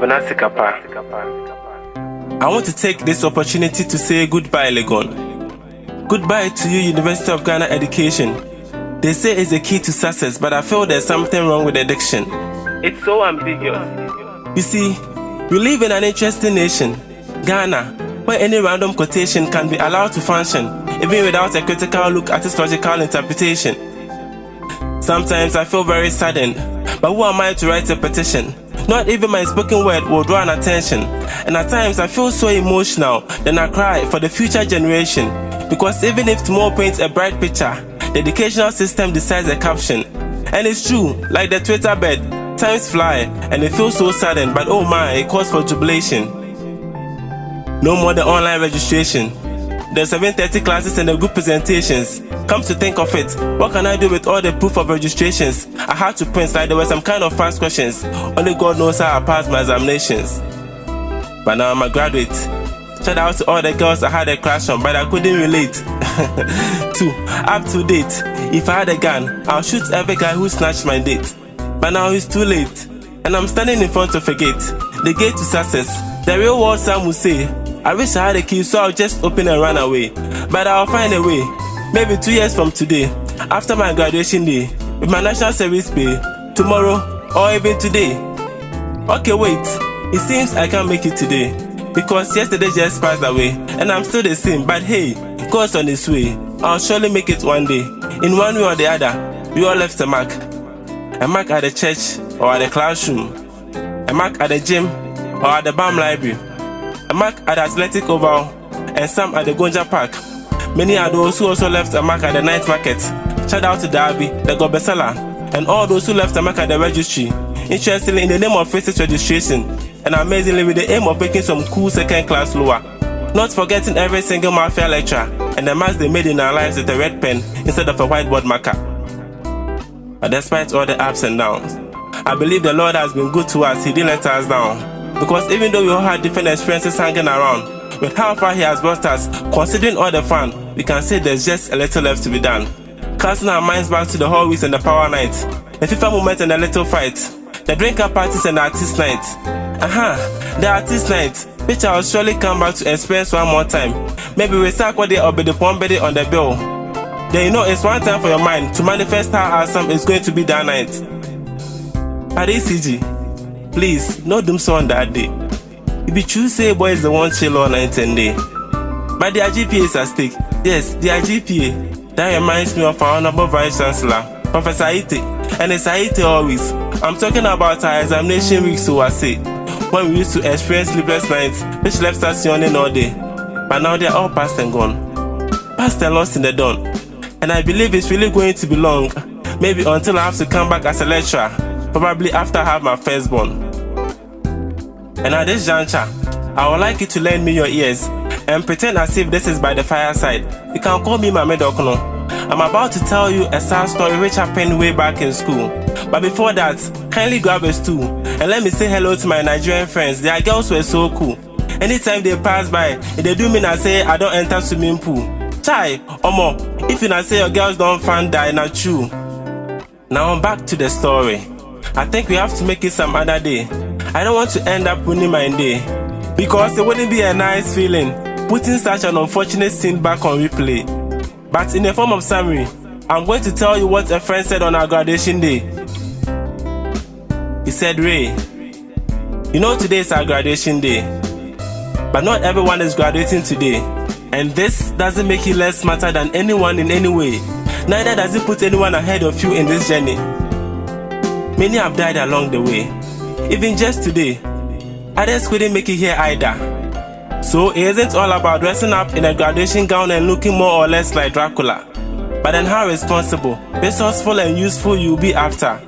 Kwabena Sikapa. I want to take this opportunity to say goodbye, Legon. Goodbye to you, University of Ghana education. They say it's the key to success, but I feel there's something wrong with the diction. It's so ambiguous. You see, we live in an interesting nation, Ghana, where any random quotation can be allowed to function, even without a critical look at its logical interpretation. Sometimes I feel very saddened, but who am I to write a petition? Not even my spoken word will draw an attention. And at times I feel so emotional, then I cry for the future generation. Because even if tomorrow paints a bright picture, the educational system decides the caption. And it's true, like the Twitter bed, times fly, and it feels so sudden, but oh my, it calls for jubilation. No more the online registration. The 7:30 classes and the group presentations. Come to think of it, what can I do with all the proof of registrations? I had to print like there were some kind of past questions. Only God knows how I passed my examinations. But now I'm a graduate. Shout out to all the girls I had a crush on, but I couldn't relate. 2. Up to date. If I had a gun, I'll shoot every guy who snatched my date. But now it's too late, and I'm standing in front of a gate. The gate to success. The real world some will say, I wish I had a key so I'll just open and run away. But I'll find a way. Maybe 2 years from today, after my graduation day, with my national service pay, tomorrow, or even today. Okay, wait. It seems I can't make it today, because yesterday just passed away, and I'm still the same. But hey, God's on his way. I'll surely make it one day. In one way or the other, we all left a mark. A mark at the church or at the classroom. A mark at the gym or at the BAM library. A mark at the athletic oval, and some at the Gonja Park. Many are those who also left a mark at the night market. Shout out to Darby, the Gobesala, and all those who left a mark at the registry. Interestingly, in the name of faces registration, and amazingly with the aim of making some cool second class lower. Not forgetting every single mafia lecturer and the marks they made in our lives with a red pen instead of a whiteboard marker. But despite all the ups and downs, I believe the Lord has been good to us. He didn't let us down. Because even though we all had different experiences hanging around, with how far he has brought us, considering all the fun, we can say there's just a little left to be done. Casting our minds back to the whole weeks and the power night, the FIFA moment and the little fight, the drink-up parties and the artist night. The artist night, which I will surely come back to experience one more time. Maybe we sack what they or be the pombedy on the bill. Then you know it's one time for your mind to manifest how awesome it's going to be that night. At ECG, please, no doom so on that day. If you choose say boy is the one chill all night and day. But their GPA is at stake. Yes, their GPA. That reminds me of our honorable Vice Chancellor, Professor Aite. And it's Aite always. I'm talking about our examination week, so I say. When we used to experience sleepless nights, which left us yawning all day. But now they're all past and gone. Past and lost in the dawn. And I believe it's really going to be long. Maybe until I have to come back as a lecturer. Probably after I have my firstborn. And at this juncture, I would like you to lend me your ears and pretend as if this is by the fireside. You can call me Mame Dokno. I'm about to tell you a sad story which happened way back in school. But before that, kindly grab a stool and let me say hello to my Nigerian friends. Their girls were so cool. Anytime they pass by, if they do me and say I don't enter swimming pool. Chai, Omo, if you not say your girls don't find that, not true. Now back to the story. I think we have to make it some other day. I don't want to end up ruining my day, because it wouldn't be a nice feeling putting such an unfortunate scene back on replay. But in the form of summary, I'm going to tell you what a friend said on our graduation day. He said, Ray, you know today is our graduation day, but not everyone is graduating today. And this doesn't make you less smarter than anyone in any way. Neither does it put anyone ahead of you in this journey. Many have died along the way. Even just today, others couldn't make it here either. So it isn't all about dressing up in a graduation gown and looking more or less like Dracula, but then how responsible, resourceful and useful you'll be after.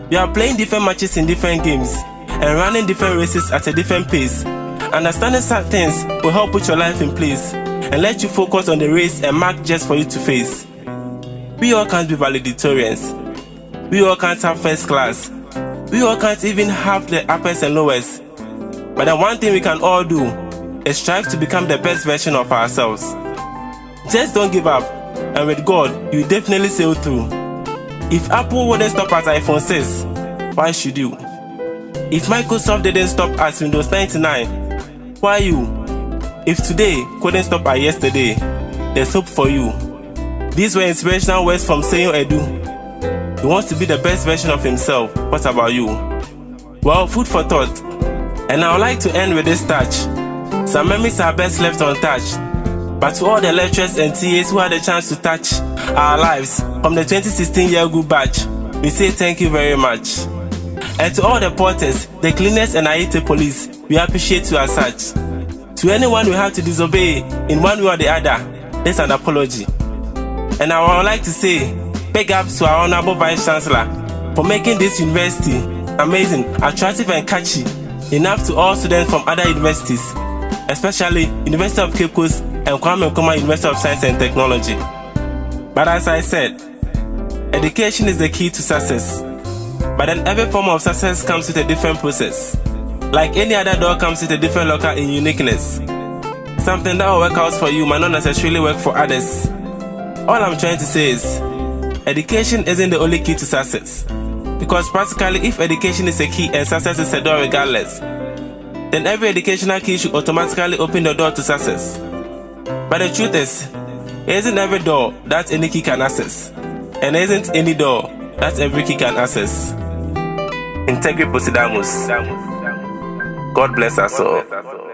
You are playing different matches in different games and running different races at a different pace. Understanding such things will help put your life in place and let you focus on the race and mark just for you to face. We all can't be valedictorians. We all can't have first class. We all can't even have the uppers and lowers. But the one thing we can all do is strive to become the best version of ourselves. Just don't give up, and with God, you definitely sail through. If Apple wouldn't stop at iPhone 6, why should you? If Microsoft didn't stop at Windows 99, why you? If today couldn't stop at yesterday, there's hope for you. These were inspirational words from Seyo Edu. He wants to be the best version of himself. What about you? Well, food for thought. And I would like to end with this touch. Some memories are best left untouched. But to all the lecturers and TAs who had the chance to touch our lives from the 2016 year group batch, we say thank you very much. And to all the porters, the cleaners and IET police, we appreciate you as such. To anyone we have to disobey in one way or the other, there's an apology. And I would like to say, big ups to our Honorable Vice Chancellor for making this university amazing, attractive and catchy enough to all students from other universities, especially University of Cape Coast and Kwabena Sikapa University of Science and Technology. But as I said, education is the key to success. But then every form of success comes with a different process. Like any other door comes with a different locker in uniqueness. Something that will work out for you might not necessarily work for others. All I'm trying to say is, education isn't the only key to success. Because practically, if education is a key and success is a door regardless, then every educational key should automatically open the door to success. But the truth is, it isn't every door that any key can access. And it isn't any door that every key can access. Integri Posidamus. God bless us all.